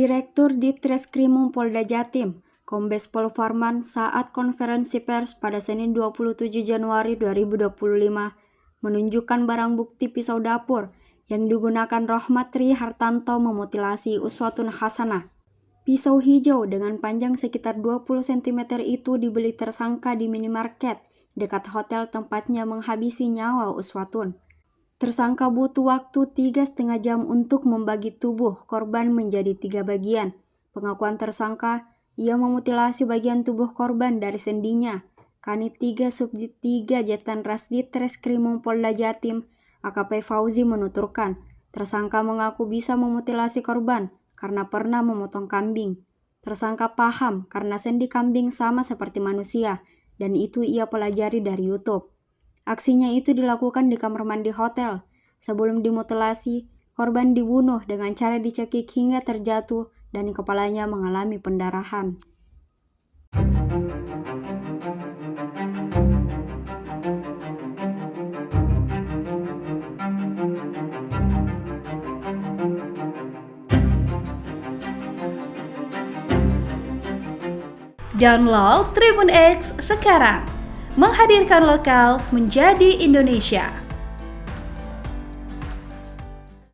Direktur Ditreskrimum Polda Jatim, Kombes Pol Farman saat konferensi pers pada Senin 27 Januari 2025 menunjukkan barang bukti pisau dapur yang digunakan Rohmat Tri Hartanto memutilasi Uswatun Hasanah. Pisau hijau dengan panjang sekitar 20 cm itu dibeli tersangka di minimarket dekat hotel tempatnya menghabisi nyawa Uswatun. Tersangka butuh waktu 3,5 jam untuk membagi tubuh korban menjadi 3 bagian. Pengakuan tersangka, ia memutilasi bagian tubuh korban dari sendinya. Kanit 3 Subdit 3 Jatanras Ditreskrimum Polda Jatim, AKP Fauzi menuturkan, tersangka mengaku bisa memutilasi korban karena pernah memotong kambing. Tersangka paham karena sendi kambing sama seperti manusia, dan itu ia pelajari dari YouTube. Aksinya itu dilakukan di kamar mandi hotel. Sebelum dimutilasi, korban dibunuh dengan cara dicekik hingga terjatuh dan kepalanya mengalami pendarahan. Download Tribun X sekarang, menghadirkan lokal menjadi Indonesia.